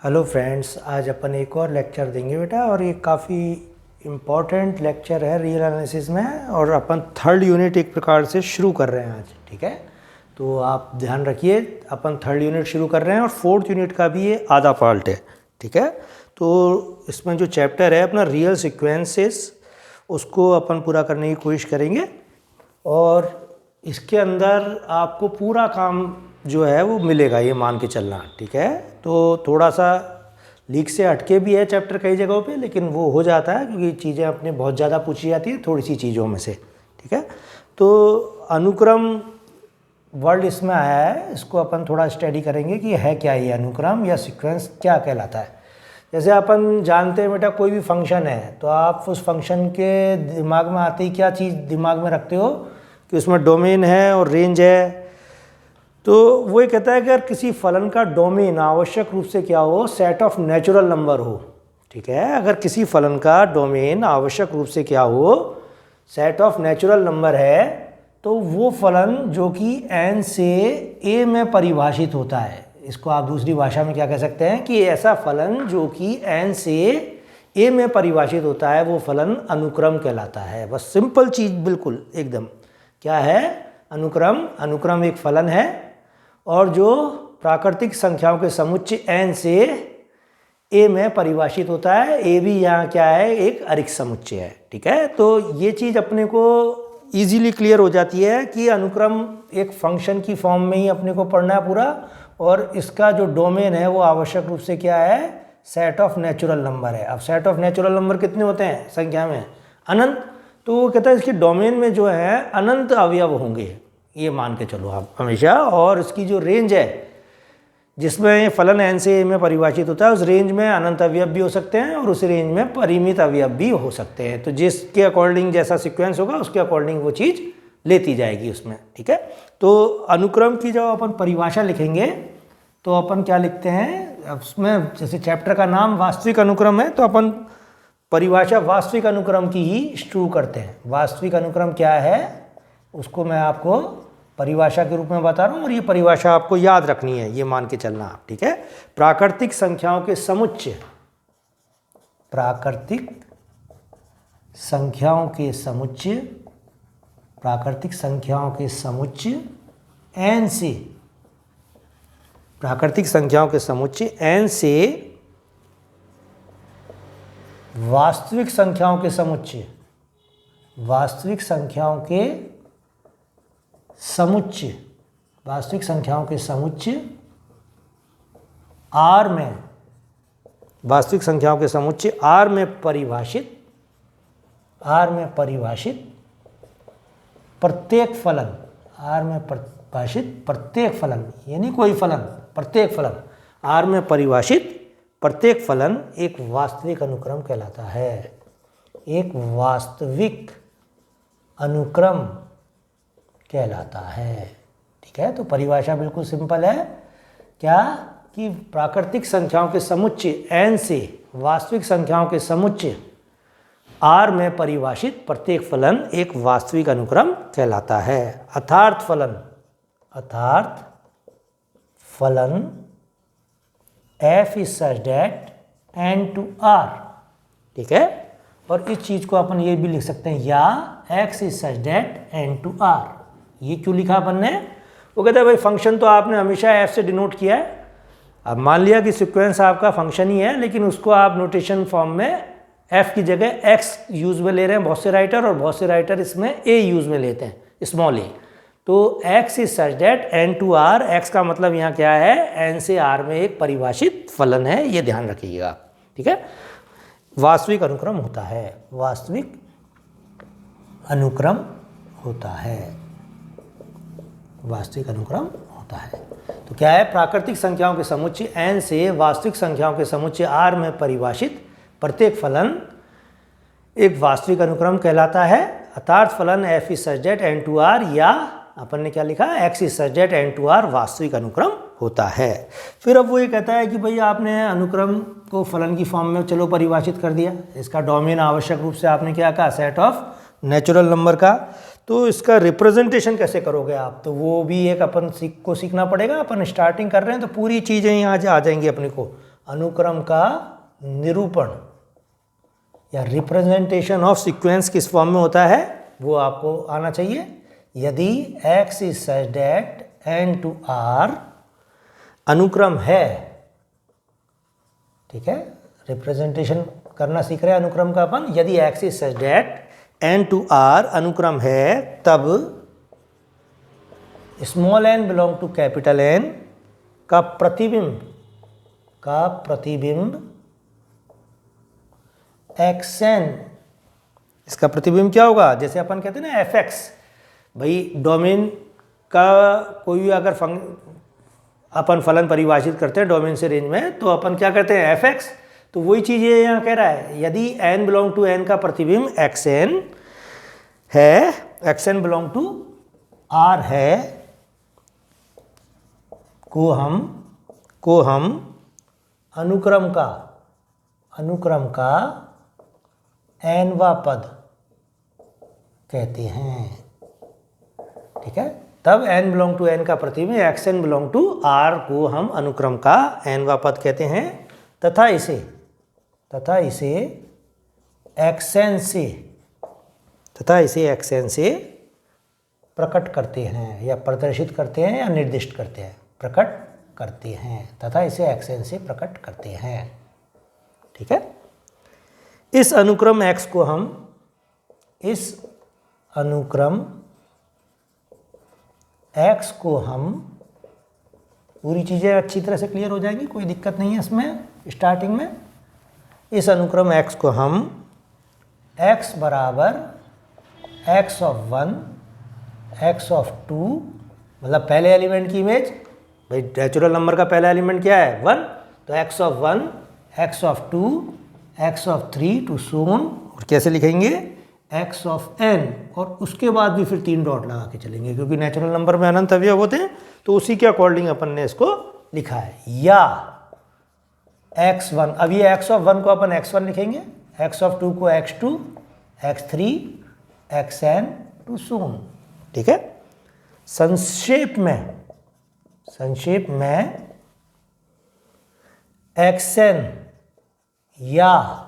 Hello friends, आज अपन एक और लेक्चर देंगे बेटा। और ये काफ़ी इम्पॉर्टेंट लेक्चर है रियल एनालिसिस में, और अपन थर्ड यूनिट एक प्रकार से शुरू कर रहे हैं आज। ठीक है, तो आप ध्यान रखिए, अपन थर्ड यूनिट शुरू कर रहे हैं और फोर्थ यूनिट का भी ये आधा पार्ट है। ठीक है, तो इसमें जो चैप्टर है अपना रियल सीक्वेंसेस, उसको अपन पूरा करने की कोशिश करेंगे। और इसके अंदर आपको पूरा काम जो है वो मिलेगा, ये मान के चलना। ठीक है, तो थोड़ा सा लीक से हटके भी है चैप्टर कई जगहों पे, लेकिन वो हो जाता है क्योंकि चीज़ें अपने बहुत ज़्यादा पूछी जाती है थोड़ी सी चीज़ों में से। ठीक है, तो अनुक्रम वर्ड इसमें आया है, इसको अपन थोड़ा स्टडी करेंगे कि है क्या ये अनुक्रम या सीक्वेंस क्या कहलाता है। जैसे अपन जानते हैं बेटा, कोई भी फंक्शन है तो आप उस फंक्शन के दिमाग में आते ही क्या चीज़ दिमाग में रखते हो कि उसमें डोमेन है और रेंज है। तो वो ये कहता है कि अगर किसी फलन का डोमेन आवश्यक रूप से क्या हो, सेट ऑफ नेचुरल नंबर हो। ठीक है, अगर किसी फलन का डोमेन आवश्यक रूप से क्या हो, सेट ऑफ नेचुरल नंबर है, तो वो फलन जो कि n से a में परिभाषित होता है, इसको आप दूसरी भाषा में क्या कह सकते हैं कि ऐसा फलन जो कि n से a में परिभाषित होता है, वो फलन अनुक्रम कहलाता है। बस सिंपल चीज़ बिल्कुल एकदम। क्या है अनुक्रम? अनुक्रम एक फलन है और जो प्राकृतिक संख्याओं के समुच्चय n से a में परिभाषित होता है। a भी यहाँ क्या है, एक अरिक्त समुच्चय है। ठीक है, तो ये चीज़ अपने को इजीली क्लियर हो जाती है कि अनुक्रम एक फंक्शन की फॉर्म में ही अपने को पढ़ना है पूरा, और इसका जो डोमेन है वो आवश्यक रूप से क्या है, सेट ऑफ नेचुरल नंबर है। अब सेट ऑफ नेचुरल नंबर कितने होते हैं संख्या में? अनंत। तो वो कहता है इसके डोमेन में जो है अनंत अवयव होंगे, ये मान के चलो आप हमेशा। और इसकी जो रेंज है जिसमें फलन n से a में परिभाषित होता है, उस रेंज में अनंत अवयव भी हो सकते हैं और उस रेंज में परिमित अवयव भी हो सकते हैं। तो जिसके अकॉर्डिंग जैसा सीक्वेंस होगा उसके अकॉर्डिंग वो चीज़ लेती जाएगी उसमें। ठीक है, तो अनुक्रम की जब अपन परिभाषा लिखेंगे तो अपन क्या लिखते हैं उसमें, जैसे चैप्टर का नाम वास्तविक अनुक्रम है, तो अपन परिभाषा वास्तविक अनुक्रम की ही शुरू करते हैं। वास्तविक अनुक्रम क्या है उसको मैं आपको परिभाषा के रूप में बता रहा हूँ, और ये परिभाषा आपको याद रखनी है, ये मान के चलना आप। ठीक है, प्राकृतिक संख्याओं के समुच्चय, प्राकृतिक संख्याओं के समुच्चय, प्राकृतिक संख्याओं के समुच्चय n से, प्राकृतिक संख्याओं के समुच्चय n से वास्तविक संख्याओं के समुच्चय, वास्तविक संख्याओं के समुच्चय, वास्तविक संख्याओं के समुच्चय R में, वास्तविक संख्याओं के समुच्चय R में परिभाषित, R में परिभाषित प्रत्येक फलन, R में परिभाषित प्रत्येक फलन, यानी कोई फलन, प्रत्येक फलन R में परिभाषित प्रत्येक फलन एक वास्तविक अनुक्रम कहलाता है। एक वास्तविक अनुक्रम कहलाता है। ठीक है, तो परिभाषा बिल्कुल सिंपल है, क्या कि प्राकृतिक संख्याओं के समुच्चय n से वास्तविक संख्याओं के समुच्चय R में परिभाषित प्रत्येक फलन एक वास्तविक अनुक्रम कहलाता है। अर्थात फलन, अर्थात फलन f is such that n to r। ठीक है, और इस चीज को अपन ये भी लिख सकते हैं, या x is such that n to r। ये क्यों लिखा अपन ने? वो कहता है भाई फंक्शन तो आपने हमेशा f से डिनोट किया है। अब मान लिया कि सीक्वेंस आपका फंक्शन ही है, लेकिन उसको आप नोटेशन फॉर्म में f की जगह x यूज में ले रहे हैं बहुत से राइटर, और बहुत से राइटर इसमें a यूज में लेते हैं, स्मॉल a। तो x is such that n to r, x का मतलब यहाँ क्या है, n से r में एक परिभाषित फलन है, ये ध्यान रखिएगा। ठीक है, वास्तविक अनुक्रम होता है, वास्तविक अनुक्रम होता है, वास्तविक अनुक्रम होता है। तो क्या है, प्राकृतिक संख्याओं के समुच्चय n से वास्तविक संख्याओं के समुच्चय r में परिभाषित प्रत्येक फलन एक वास्तविक अनुक्रम कहलाता है। अर्थात फलन f is such that n to r, या अपन ने क्या लिखा, x is such that n to r वास्तविक अनुक्रम होता है। फिर अब वो ये कहता है कि भाई आपने अनुक्रम को फलन की फॉर्म में चलो परिभाषित कर दिया, इसका डोमेन आवश्यक रूप से आपने क्या कहा, सेट ऑफ नेचुरल नंबर का। तो इसका रिप्रेजेंटेशन कैसे करोगे आप, तो वो भी एक अपन को सीखना पड़ेगा। अपन स्टार्टिंग कर रहे हैं तो पूरी चीज़ें यहाँ आ जाएंगी अपने को, अनुक्रम का निरूपण या रिप्रेजेंटेशन ऑफ सीक्वेंस किस फॉर्म में होता है वो आपको आना चाहिए। यदि x is such that n to r अनुक्रम है, ठीक है, रिप्रेजेंटेशन करना सीख रहे हैं अनुक्रम का अपन। यदि x is such that n to r अनुक्रम है, तब small n belong to capital N का प्रतिबिंब xn, इसका प्रतिबिंब क्या होगा? जैसे अपन कहते हैं ना fx, भाई डोमेन का कोई भी अगर अपन फलन परिभाषित करते हैं डोमेन से रेंज में, तो अपन क्या करते हैं fx। तो वही चीज़ ये यहाँ कह रहा है, यदि n बिलोंग टू n का प्रतिबिंब xn है, xn बिलोंग टू r है, को हम अनुक्रम का nवां पद कहते हैं, ठीक है। तब n बिलोंग टू n का प्रतिबिंब xn बिलोंग टू r को हम अनुक्रम का nवां पद कहते हैं, तथा इसे xn से प्रकट करते हैं या प्रदर्शित करते हैं या निर्दिष्ट करते हैं, प्रकट करते हैं, तथा इसे xn से प्रकट करते हैं, ठीक है। इस अनुक्रम x को हम पूरी चीज़ें अच्छी तरह से क्लियर हो जाएंगी, कोई दिक्कत नहीं है इसमें स्टार्टिंग में। इस अनुक्रम x को हम x बराबर x ऑफ 1 x ऑफ 2, मतलब पहले एलिमेंट की इमेज, भाई नेचुरल नंबर का पहला एलिमेंट क्या है 1, तो x of 1 x of 2 x of 3 to so on, और कैसे लिखेंगे x ऑफ n, और उसके बाद भी फिर 3 डॉट लगा के चलेंगे क्योंकि नेचुरल नंबर में अनंत अवयव होते हैं, तो उसी के अकॉर्डिंग अपन ने इसको लिखा है। या x1, अब ये x ऑफ 1 को अपन x1 लिखेंगे, x ऑफ 2 को x2 x3 xn to so on, ठीक है। संक्षेप में xn या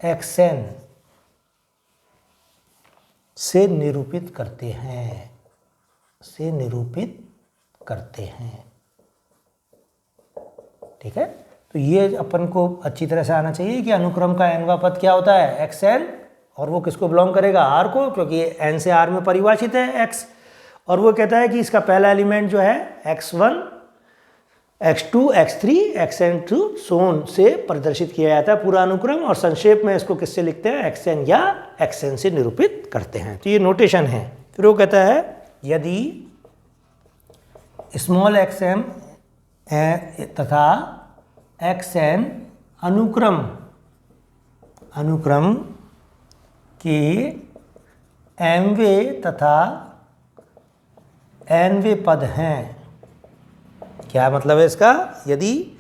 xn से निरूपित करते हैं, ठीक है। तो ये अपन को अच्छी तरह से आना चाहिए कि अनुक्रम का nवां पद क्या होता है xn, और वो किसको बिलोंग करेगा r को, क्योंकि n से r में परिभाषित है x, और वो कहता है कि इसका पहला एलिमेंट जो है x1 x2 x3 xn to सोन से प्रदर्शित किया जाता है पूरा अनुक्रम, और संक्षेप में इसको किससे लिखते हैं xn या xn से निरूपित करते हैं। तो ये नोटेशन है। फिर वो कहता है यदि स्मॉल xm तथा xn अनुक्रम के mवें तथा nवें पद हैं। क्या मतलब है इसका? यदि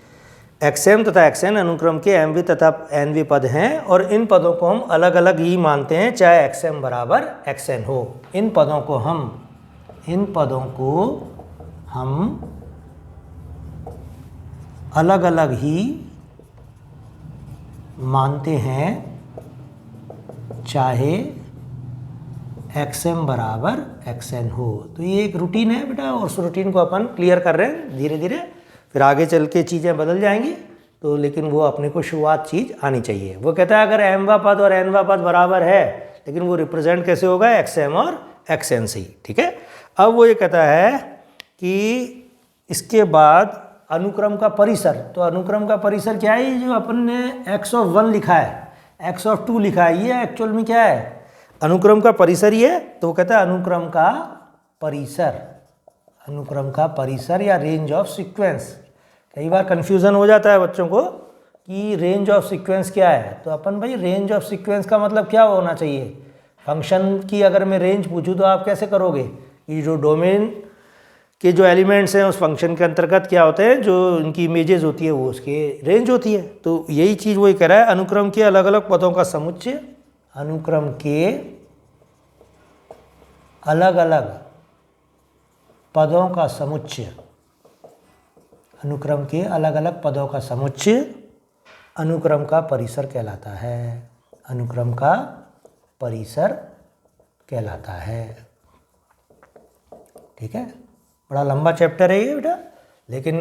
xm तथा xn अनुक्रम के mवें तथा nवें पद हैं और इन पदों को हम अलग अलग ही मानते हैं, चाहे xm बराबर xn हो, इन पदों को हम अलग अलग ही मानते हैं, चाहे xm बराबर xn हो। तो ये एक रूटीन है बेटा, और उस रूटीन को अपन क्लियर कर रहे हैं धीरे धीरे, फिर आगे चल के चीज़ें बदल जाएंगी, तो लेकिन वो अपने को शुरुआत चीज़ आनी चाहिए। वो कहता है अगर mवां पद और nवां पद बराबर है, लेकिन वो रिप्रेजेंट कैसे होगा xm और xn से, ठीक है। अब वो ये कहता है कि इसके बाद अनुक्रम का परिसर, तो अनुक्रम का परिसर क्या है? जो अपन ने x ऑफ 1 लिखा है, x ऑफ 2 लिखा है, ये एक्चुअल में क्या है? अनुक्रम का परिसर ही है। तो वो कहता है अनुक्रम का परिसर या रेंज ऑफ सीक्वेंस। कई बार कंफ्यूजन हो जाता है बच्चों को कि रेंज ऑफ सीक्वेंस क्या है, तो अपन भाई रेंज ऑफ सीक्वेंस का मतलब क्या होना चाहिए? फंक्शन की अगर मैं रेंज पूछूं तो आप कैसे करोगे कि जो डोमेन के जो एलिमेंट्स हैं उस फंक्शन के अंतर्गत क्या होते हैं, जो उनकी इमेजेस होती है वो उसके रेंज होती है। तो यही चीज़ वही कह रहा है, अनुक्रम के अलग अलग पदों का समुच्चय, अनुक्रम के अलग अलग पदों का समुच्चय, अनुक्रम के अलग अलग पदों का समुच्चय अनुक्रम का परिसर कहलाता है। अनुक्रम का परिसर कहलाता है। ठीक है, बड़ा लंबा चैप्टर है ये बेटा, लेकिन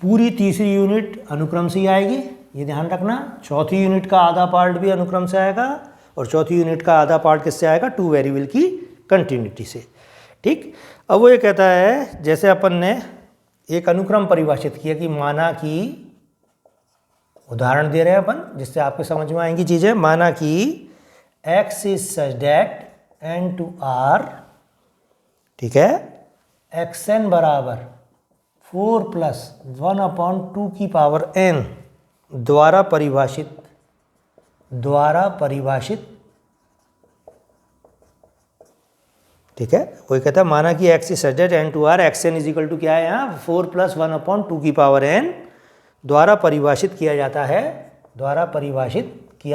पूरी तीसरी यूनिट अनुक्रम से ही आएगी, ये ध्यान रखना। चौथी यूनिट का आधा पार्ट भी अनुक्रम से आएगा और चौथी यूनिट का आधा पार्ट किससे आएगा? टू वेरिएबल की कंटिन्यूटी से। ठीक, अब वो ये कहता है जैसे अपन ने एक अनुक्रम परिभाषित किया कि माना कि, उदाहरण दे रहे हैं अपन जिससे आपके समझ में आएंगी चीज़ें। माना कि x is such that n to r, ठीक है, xn बराबर 4 + 1/2 की पावर n द्वारा परिभाषित, ठीक है। वही कहता है माना कि x is such that n to r, xn is equal to क्या है यहाँ? 4 + 1/2 की पावर n द्वारा परिभाषित किया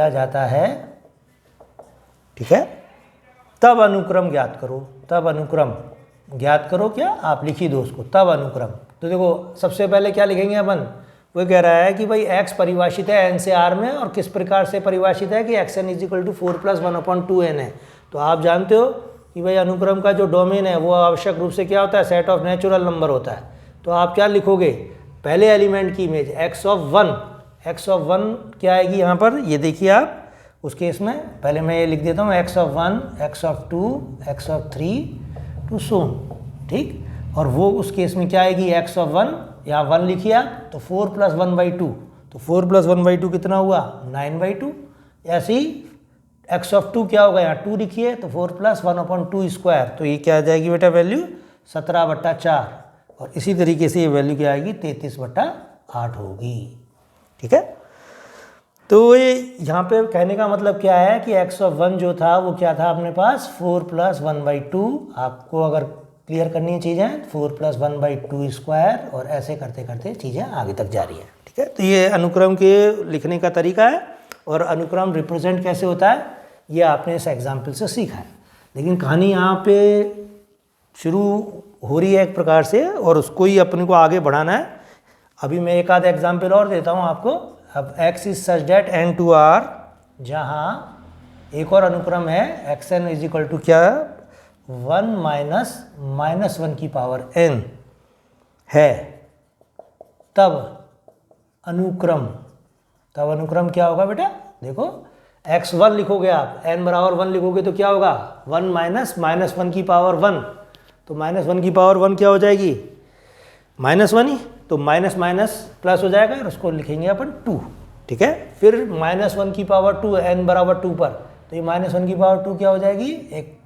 जाता है, ठीक है। तब अनुक्रम ज्ञात करो, क्या आप लिखी दो उसको, तब अनुक्रम। तो देखो सबसे पहले क्या लिखेंगे अपन? वो कह रहा है कि भाई x परिभाषित है n से r में, और किस प्रकार से परिभाषित है कि xn is equal to 4 + 1/2 n है। तो आप जानते हो कि भाई अनुक्रम का जो डोमेन है वो आवश्यक रूप से क्या होता है? सेट ऑफ नेचुरल नंबर होता है। तो आप क्या लिखोगे? पहले एलिमेंट की इमेज x ऑफ 1 क्या आएगी यहाँ पर? ये देखिए आप उस केस में, पहले मैं ये लिख देता हूँ x of 1, x of 2, x of 3 to so on, ठीक। और वो उस केस में क्या आएगी? x ऑफ 1, यहाँ 1 लिखिए आप, तो 4 + 1/2, तो 4 + 1/2 कितना हुआ? 9/2। ऐसे ही x ऑफ 2 क्या होगा? यहाँ 2 लिखिए, तो 4 + 1/2², तो ये क्या आ जाएगी बेटा वैल्यू? 17/4। और इसी तरीके से ये वैल्यू क्या आएगी? 33/8 होगी, ठीक है। तो ये यहाँ पे कहने का मतलब क्या है कि x ऑफ 1 जो था वो क्या था अपने पास? 4 + 1/2। आपको अगर क्लियर करनी है चीज़ें, 4 + 1/2², और ऐसे करते करते चीज़ें आगे तक जा रही हैं, ठीक है। तो ये अनुक्रम के लिखने का तरीका है, और अनुक्रम रिप्रेजेंट कैसे होता है ये आपने इस एग्जाम्पल से सीखा है। लेकिन कहानी यहाँ पे शुरू हो रही है एक प्रकार से, और उसको ही अपने को आगे बढ़ाना है। अभी मैं एक आध एग्जाम्पल और देता हूँ आपको। अब x is such that n to r, जहाँ एक और अनुक्रम है xn इज इक्वल टू क्या? 1 - -1 की पावर n है। तब अनुक्रम क्या होगा बेटा? देखो x1 लिखोगे आप, n बराबर 1 लिखोगे तो क्या होगा? 1 - -1 की पावर 1, तो -1 की पावर 1 क्या हो जाएगी? -1 ही, तो माइनस प्लस हो जाएगा, और उसको लिखेंगे अपन 2, ठीक है। फिर -1 की पावर 2, n बराबर 2 पर, तो ये -1 की पावर 2 क्या हो जाएगी? एक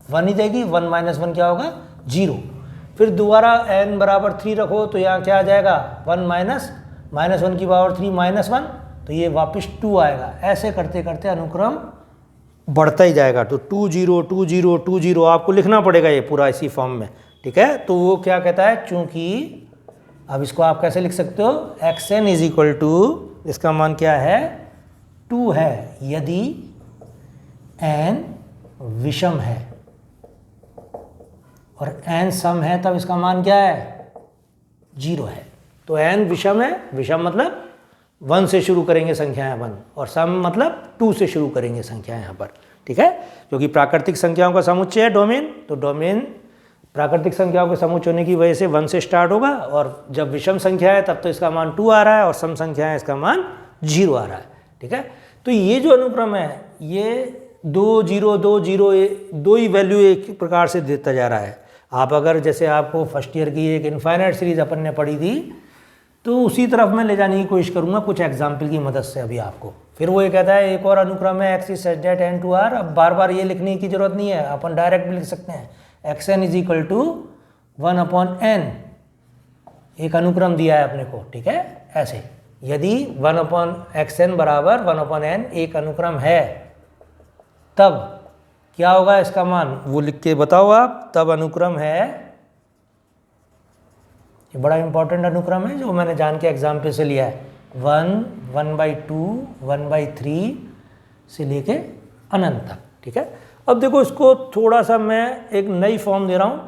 1 ही देगी, 1 - 1 क्या होगा? 0। फिर दोबारा n बराबर 3 रखो, तो यहाँ क्या आ जाएगा? 1 - -1 की पावर 3 -1, तो ये वापस 2 आएगा। ऐसे करते करते अनुक्रम बढ़ता ही जाएगा। तो 2 0 2 0 2 0 आपको लिखना पड़ेगा ये पूरा इसी फॉर्म में, ठीक है। तो वो क्या कहता है, चूंकि अब इसको आप कैसे लिख सकते हो? xn इज इक्वल टू, इसका मान क्या है? 2 है यदि n विषम है, और n सम है तब इसका मान क्या है? 0 है। तो n विषम है, विषम मतलब 1 से शुरू करेंगे संख्याएं अपन, और सम मतलब 2 से शुरू करेंगे संख्याएं यहाँ पर, ठीक है। क्योंकि प्राकृतिक संख्याओं का समुच्चय है डोमेन, तो डोमेन प्राकृतिक संख्याओं के समुच्चय होने की वजह से 1 से स्टार्ट होगा, और जब विषम संख्या है तब तो इसका मान 2 आ रहा है, और सम संख्या है इसका मान 0 आ रहा है, ठीक है। तो ये जो अनुक्रम है ये 2 0 2 0 दो ही वैल्यू एक प्रकार से देता जा रहा है। आप अगर जैसे आपको फर्स्ट ईयर की एक इनफाइनाइट सीरीज अपन ने पढ़ी थी, तो उसी तरफ मैं ले जाने की कोशिश करूंगा कुछ एग्जाम्पल की मदद से अभी आपको। फिर वो ये कहता है एक और अनुक्रम है x is such that n to r। अब बार बार ये लिखने की जरूरत नहीं है, अपन डायरेक्ट भी लिख सकते हैं xn is equal to 1/n। एक अनुक्रम दिया है अपने को, ठीक है। ऐसे यदि 1/xn बराबर 1/n एक अनुक्रम है, तब क्या होगा इसका मान? वो लिख के बताओ आप। तब अनुक्रम है, ये बड़ा इंपॉर्टेंट अनुक्रम है जो मैंने जान के एग्जाम्पल से लिया है, 1 1/2 1/3 से लेके अनंत तक, ठीक है। अब देखो इसको थोड़ा सा मैं एक नई फॉर्म दे रहा हूँ,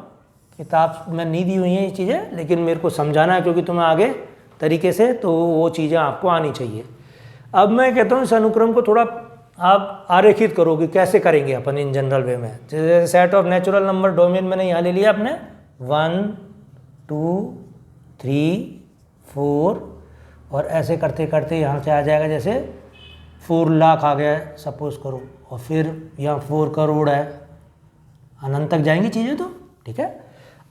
किताब में नहीं दी हुई हैं ये चीज़ें, लेकिन मेरे को समझाना है क्योंकि तुम्हें आगे तरीके से तो वो चीज़ें आपको आनी चाहिए। अब मैं कहता हूँ इस अनुक्रम को थोड़ा आप आरेखित करो कि कैसे करेंगे अपन इन जनरल वे में। जैसे set of natural number domain मैंने यहाँ ले लिया अपने 1 2 3 4 और ऐसे करते करते यहाँ से आ जाएगा, जैसे 4 लाख आ गया सपोज करो, और फिर यहाँ 4 करोड़ है, अनंत तक जाएंगी चीज़ें तो ठीक है।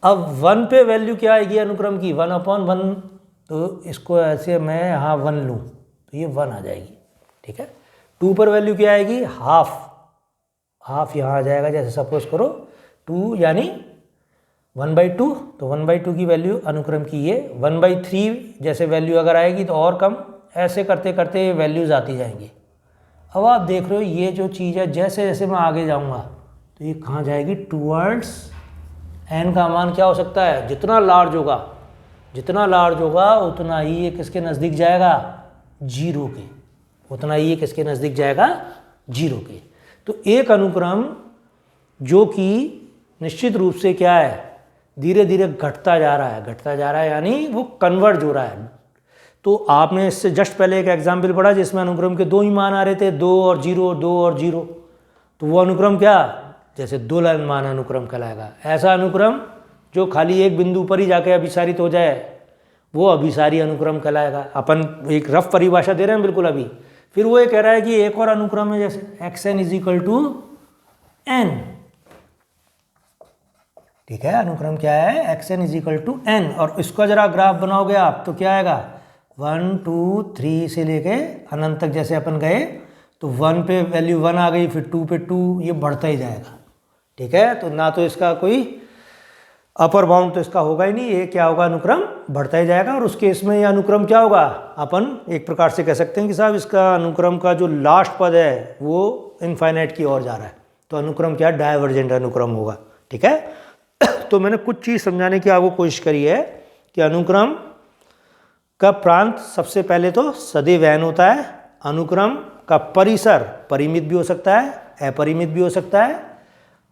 अब 1 पे वैल्यू क्या आएगी अनुक्रम की 1/1, तो इसको ऐसे मैं यहाँ 1 लूँ तो ये 1 आ जाएगी ठीक है। 2 पर वैल्यू क्या आएगी हाफ यहाँ आ जाएगा, जैसे सपोज करो 2 यानी 1/2, तो 1/2 की वैल्यू अनुक्रम की ये 1/3 जैसे वैल्यू अगर आएगी तो और कम, ऐसे करते करते वैल्यूज़ आती जाएंगी। अब आप देख रहे हो ये जो चीज़ है जैसे जैसे मैं आगे जाऊँगा तो ये कहाँ जाएगी टूवर्ड्स n का मान क्या हो सकता है, जितना लार्ज होगा उतना ही ये किसके नज़दीक जाएगा 0 के, उतना ही ये किसके नज़दीक जाएगा 0 के। तो एक अनुक्रम जो कि निश्चित रूप से क्या है धीरे धीरे घटता जा रहा है यानी वो कन्वर्ज हो रहा है। तो आपने इससे जस्ट पहले एक एग्जाम्पल पढ़ा जिसमें अनुक्रम के 2 ही मान आ रहे थे, 2 और 0, तो वो अनुक्रम क्या जैसे 2 मान अनुक्रम कहलाएगा। ऐसा अनुक्रम जो खाली एक बिंदु पर ही जाके अभिसारित हो जाए वो अभिसारी अनुक्रम कहलाएगा। अपन एक रफ परिभाषा दे रहे हैं बिल्कुल अभी। फिर वो ये कह रहा है कि एक और अनुक्रम है जैसे xn = n, ठीक है। अनुक्रम क्या है xn = n, और इसका जरा ग्राफ बनाओगे आप तो क्या आएगा 1 2 3 से लेके अनंत तक जैसे अपन गए तो 1 पे वैल्यू 1 आ गई, फिर 2 पे 2, ये बढ़ता ही जाएगा ठीक है। तो ना तो इसका कोई अपर बाउंड तो इसका होगा ही नहीं, ये क्या होगा अनुक्रम बढ़ता ही जाएगा। और उस केस में ये अनुक्रम क्या होगा, अपन एक प्रकार से कह सकते हैं कि साहब इसका अनुक्रम का जो लास्ट पद है वो इनफाइनाइट की ओर जा रहा है, तो अनुक्रम क्या डायवर्जेंट अनुक्रम होगा ठीक है। तो मैंने कुछ चीज़ समझाने की आपको कोशिश करी है कि अनुक्रम का प्रांत सबसे पहले तो सदैव n होता है, अनुक्रम का परिसर परिमित भी हो सकता है अपरिमित भी हो सकता है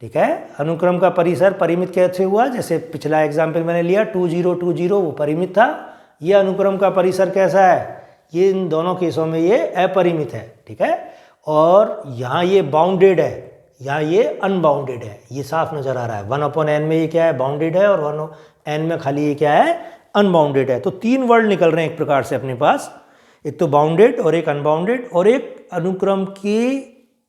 ठीक है। अनुक्रम का परिसर परिमित कैसे हुआ, जैसे पिछला एग्जाम्पल मैंने लिया 2020 वो परिमित था। ये अनुक्रम का परिसर कैसा है, ये इन दोनों केसों में ये अपरिमित है ठीक है। और यहाँ ये बाउंडेड है, यहाँ ये अनबाउंडेड है, ये साफ नजर आ रहा है। 1/n में ये क्या है बाउंडेड है और 1n में खाली ये क्या है अनबाउंडेड है। तो 3 वर्ड निकल रहे हैं एक प्रकार से अपने पास, एक तो बाउंडेड और एक अनबाउंडेड और एक अनुक्रम की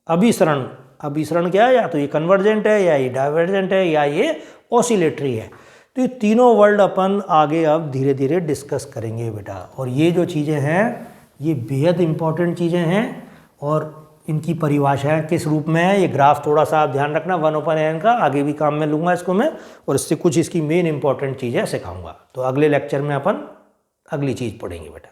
अभिसरण क्या है, या तो ये कन्वर्जेंट है या ये डाइवर्जेंट है या ये ऑसिलेटरी है। तो ये तीनों वर्ड अपन आगे अब धीरे धीरे डिस्कस करेंगे बेटा। और ये जो चीज़ें हैं ये बेहद इंपॉर्टेंट चीज़ें हैं और इनकी परिभाषाएं किस रूप में है, ये ग्राफ थोड़ा सा आप ध्यान रखना 1/n का, आगे भी काम में लूँगा इसको मैं, और इससे कुछ इसकी मेन इंपॉर्टेंट चीज़ें सिखाऊंगा। तो अगले लेक्चर में अपन अगली चीज़ पढ़ेंगे बेटा।